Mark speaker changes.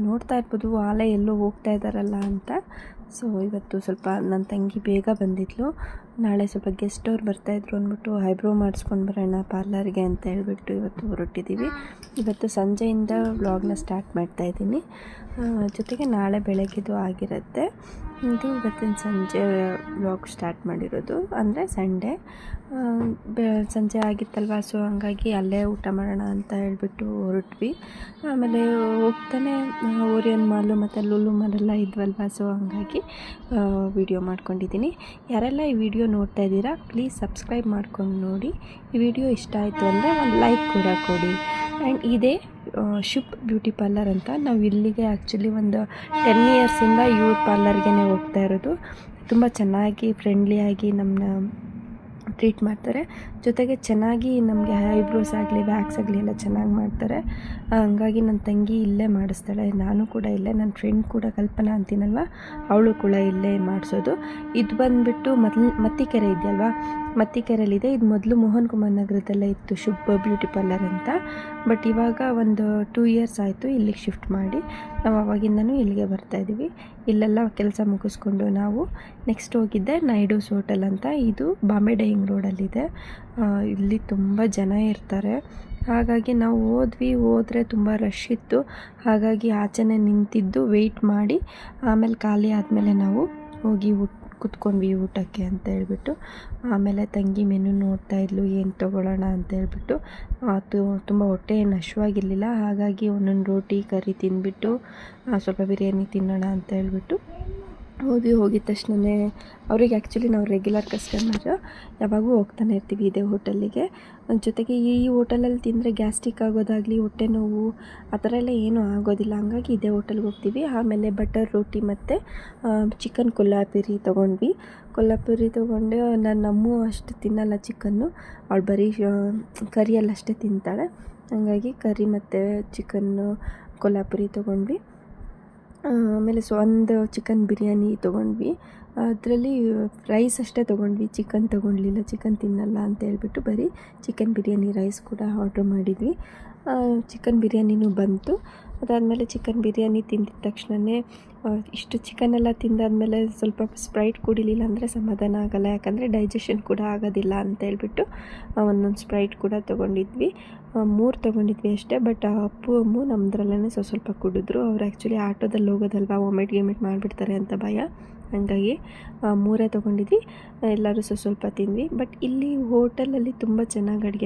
Speaker 1: ನೋಡ್ತಾ ಇರ್ಬೋದು ಆಲೆ ಎಲ್ಲೋ ಹೋಗ್ತಾ ಇದ್ದಾರಲ್ಲ ಅಂತ. ಸೊ ಇವತ್ತು ಸ್ವಲ್ಪ ನನ್ನ ತಂಗಿ ಬೇಗ ಬಂದಿದ್ಲು. ನಾಳೆ ಸ್ವಲ್ಪ ಗೆಸ್ಟ್ ಅವ್ರು ಬರ್ತಾಯಿದ್ರು ಅಂದ್ಬಿಟ್ಟು ಐಬ್ರೋ ಮಾಡಿಸ್ಕೊಂಡು ಬರೋಣ ಪಾರ್ಲರ್ಗೆ ಅಂತ ಹೇಳ್ಬಿಟ್ಟು ಇವತ್ತು ಹೊರಟಿದ್ದೀವಿ. ಇವತ್ತು ಸಂಜೆಯಿಂದ ವ್ಲಾಗ್ನ ಸ್ಟಾರ್ಟ್ ಮಾಡ್ತಾಯಿದ್ದೀನಿ. ಜೊತೆಗೆ ನಾಳೆ ಬೆಳಗ್ಗೆದು ಆಗಿರುತ್ತೆ. ಇದು ಇವತ್ತಿನ ಸಂಜೆ ವ್ಲಾಗ್ ಸ್ಟಾರ್ಟ್ ಮಾಡಿರೋದು, ಅಂದರೆ ಸಂಡೇ ಸಂಜೆ ಆಗಿತ್ತಲ್ವ. ಸೊ ಹಂಗಾಗಿ ಅಲ್ಲೇ ಊಟ ಮಾಡೋಣ ಅಂತ ಹೇಳ್ಬಿಟ್ಟು ಹೊರಟ್ವಿ. ಆಮೇಲೆ ಹೋಗ್ತಾನೆ ಓರಿಯನ್ ಮಾಲು ಮತ್ತು ಲುಲು ಮಾಲೆಲ್ಲ ಇದ್ವಲ್ವ. ಸೊ ಹಂಗಾಗಿ ವಿಡಿಯೋ ಮಾಡ್ಕೊಂಡಿದ್ದೀನಿ. ಯಾರೆಲ್ಲ ಈ ವಿಡಿಯೋ ನೋಡ್ತಾ ಇದ್ದೀರಾ ಪ್ಲೀಸ್ ಸಬ್ಸ್ಕ್ರೈಬ್ ಮಾಡ್ಕೊಂಡು ನೋಡಿ. ಈ ವಿಡಿಯೋ ಇಷ್ಟ ಆಯಿತು ಅಂದರೆ ಒಂದು ಲೈಕ್ ಕೂಡ ಕೊಡಿ. ಆ್ಯಂಡ್ ಇದೇ ಶುಭ್ ಬ್ಯೂಟಿ ಪಾರ್ಲರ್ ಅಂತ. ನಾವು ಇಲ್ಲಿಗೆ ಆ್ಯಕ್ಚುಲಿ ಒಂದು 10 ಇಯರ್ಸಿಂದ ಇವ್ರ ಪಾರ್ಲರ್ಗೆ ಹೋಗ್ತಾ ಇರೋದು. ತುಂಬ ಚೆನ್ನಾಗಿ ಫ್ರೆಂಡ್ಲಿಯಾಗಿ ನಮ್ಮನ್ನ ಟ್ರೀಟ್ ಮಾಡ್ತಾರೆ. ಜೊತೆಗೆ ಚೆನ್ನಾಗಿ ನಮಗೆ ಐಬ್ರೋಸ್ ಆಗಲಿ ವ್ಯಾಕ್ಸ್ ಆಗಲಿ ಎಲ್ಲ ಚೆನ್ನಾಗಿ ಮಾಡ್ತಾರೆ. ಹಂಗಾಗಿ ನನ್ನ ತಂಗಿ ಇಲ್ಲೇ ಮಾಡಿಸ್ತಾಳೆ, ನಾನು ಕೂಡ ಇಲ್ಲೇ. ನನ್ನ ಫ್ರೆಂಡ್ ಕೂಡ ಕಲ್ಪನಾ ಅಂತೀನಲ್ವ, ಅವಳು ಕೂಡ ಇಲ್ಲೇ ಮಾಡಿಸೋದು. ಇದು ಬಂದುಬಿಟ್ಟು ಮತ್ತಿಕೆರೆ ಇದೆಯಲ್ವ, ಮತ್ತಿಕೆರೆಯಲ್ಲಿದೆ. ಇದು ಮೊದಲು ಮೋಹನ್ ಕುಮಾರ್ ನಗರದಲ್ಲೇ ಇತ್ತು ಶುಭ್ ಬ್ಯೂಟಿ ಪಾರ್ಲರ್ ಅಂತ. ಬಟ್ ಇವಾಗ ಒಂದು 2 ಇಯರ್ಸ್ ಆಯಿತು ಇಲ್ಲಿಗೆ ಶಿಫ್ಟ್ ಮಾಡಿ. ನಾವು ಅವಾಗಿಂದನೂ ಇಲ್ಲಿಗೆ ಬರ್ತಾಯಿದ್ದೀವಿ. ಇಲ್ಲೆಲ್ಲ ಕೆಲಸ ಮುಗಿಸ್ಕೊಂಡು ನಾವು ನೆಕ್ಸ್ಟ್ ಹೋಗಿದ್ದೆ ನಾಯ್ಡೂಸ್ ಹೋಟೆಲ್ ಅಂತ. ಇದು ಬಾಂಬೆ ಡೈಯಿಂಗ್ ರೋಡಲ್ಲಿದೆ. ಇಲ್ಲಿ ತುಂಬ ಜನ ಇರ್ತಾರೆ. ಹಾಗಾಗಿ ನಾವು ಹೋದರೆ ತುಂಬ ರಶ್ ಇತ್ತು. ಹಾಗಾಗಿ ಆಚೆನೇ ನಿಂತಿದ್ದು ವೆಯ್ಟ್ ಮಾಡಿ ಆಮೇಲೆ ಖಾಲಿ ಆದಮೇಲೆ ನಾವು ಹೋಗಿ ಕುತ್ಕೊಂಡ್ವಿ ಊಟಕ್ಕೆ ಅಂತ ಹೇಳ್ಬಿಟ್ಟು. ಆಮೇಲೆ ತಂಗಿ ಮೆನು ನೋಡ್ತಾ ಇದ್ಲು, ಏನು ತೊಗೊಳ್ಳೋಣ ಅಂತ ಹೇಳ್ಬಿಟ್ಟು. ತುಂಬ ಹೊಟ್ಟೆ ಏನು ಹಶ್ವಾಗಿರಲಿಲ್ಲ. ಹಾಗಾಗಿ ಒಂದೊಂದು ರೋಟಿ ಕರಿ ತಿಂದ್ಬಿಟ್ಟು ಸ್ವಲ್ಪ ಬಿರಿಯಾನಿ ತಿನ್ನೋಣ ಅಂತ ಹೇಳ್ಬಿಟ್ಟು ಹೋಗಿದ ತಕ್ಷಣವೇ ಅವ್ರಿಗೆ ಆ್ಯಕ್ಚುಲಿ ನಾವು ರೆಗ್ಯುಲರ್ ಕಸ್ಟಮರ್, ಯಾವಾಗೂ ಹೋಗ್ತಾನೆ ಇರ್ತೀವಿ ಇದೇ ಹೋಟೆಲ್ಲಿಗೆ. ಜೊತೆಗೆ ಈ ಹೋಟೆಲಲ್ಲಿ ತಿಂದರೆ ಗ್ಯಾಸ್ಟ್ರಿಕ್ ಆಗೋದಾಗಲಿ ಹೊಟ್ಟೆ ನೋವು ಆ ಥರ ಎಲ್ಲ ಏನೂ ಆಗೋದಿಲ್ಲ. ಹಂಗಾಗಿ ಇದೇ ಹೋಟೆಲ್ಗೆ ಹೋಗ್ತೀವಿ. ಆಮೇಲೆ ಬಟರ್ ರೋಟಿ ಮತ್ತು ಚಿಕನ್ ಕೊಲ್ಹಾಪುರಿ ತೊಗೊಂಡ್ವಿ. ಕೊಲ್ಹಾಪುರಿ ತೊಗೊಂಡು ನಮ್ಮೂ ಅಷ್ಟು ತಿನ್ನಲ್ಲ ಚಿಕನ್ನು, ಅವಳು ಬರೀ ಕರಿಯಲ್ಲಷ್ಟೇ ತಿಂತಾಳೆ. ಹಂಗಾಗಿ ಕರಿ ಮತ್ತು ಚಿಕನ್ನು ಕೊಲ್ಹಾಪುರಿ ತೊಗೊಂಡ್ವಿ. ಆಮೇಲೆ ಒಂದು ಚಿಕನ್ ಬಿರಿಯಾನಿ ತೊಗೊಂಡ್ವಿ. ಅದರಲ್ಲಿ ರೈಸ್ ಅಷ್ಟೇ ತೊಗೊಂಡ್ವಿ, ಚಿಕನ್ ತೊಗೊಂಡ್ಲಿಲ್ಲ, ಚಿಕನ್ ತಿನ್ನಲ್ಲ ಅಂತ ಹೇಳ್ಬಿಟ್ಟು ಬರೀ ಚಿಕನ್ ಬಿರಿಯಾನಿ ರೈಸ್ ಕೂಡ ಆರ್ಡ್ರ್ ಮಾಡಿದ್ವಿ. ಚಿಕನ್ ಬಿರಿಯಾನಿನೂ ಬಂತು. ಅದಾದಮೇಲೆ ಚಿಕನ್ ಬಿರಿಯಾನಿ ತಿಂದಿದ ತಕ್ಷಣವೇ ಇಷ್ಟು ಚಿಕನೆಲ್ಲ ತಿಂದಾದಮೇಲೆ ಸ್ವಲ್ಪ ಸ್ಪ್ರೈಟ್ ಕುಡಿಲಿಲ್ಲ ಅಂದರೆ ಸಮಾಧಾನ ಆಗೋಲ್ಲ, ಯಾಕಂದರೆ ಡೈಜೆಷನ್ ಕೂಡ ಆಗೋದಿಲ್ಲ ಅಂತ ಹೇಳ್ಬಿಟ್ಟು ಒಂದೊಂದು ಸ್ಪ್ರೈಟ್ ಕೂಡ ತೊಗೊಂಡಿದ್ವಿ. 3 ತೊಗೊಂಡಿದ್ವಿ ಅಷ್ಟೇ. ಬಟ್ ಅಪ್ಪು ಅಮ್ಮು ನಮ್ಮದ್ರಲ್ಲೇ ಸ್ವಲ್ಪ ಕುಡಿದ್ರು. ಅವ್ರು ಆ್ಯಕ್ಚುಲಿ ಆಟೋದಲ್ಲಿ ಹೋಗೋದಲ್ವ, ವಾಮಿಟ್ ಮಾಡಿಬಿಡ್ತಾರೆ ಅಂತ ಭಯ. ಹಾಗಾಗಿ 3 ತೊಗೊಂಡಿದ್ವಿ. ಎಲ್ಲರೂ ಸ್ವಲ್ಪ ತಿಂದ್ವಿ. ಬಟ್ ಇಲ್ಲಿ ಹೋಟೆಲಲ್ಲಿ ತುಂಬ ಚೆನ್ನಾಗಿ ಅಡುಗೆ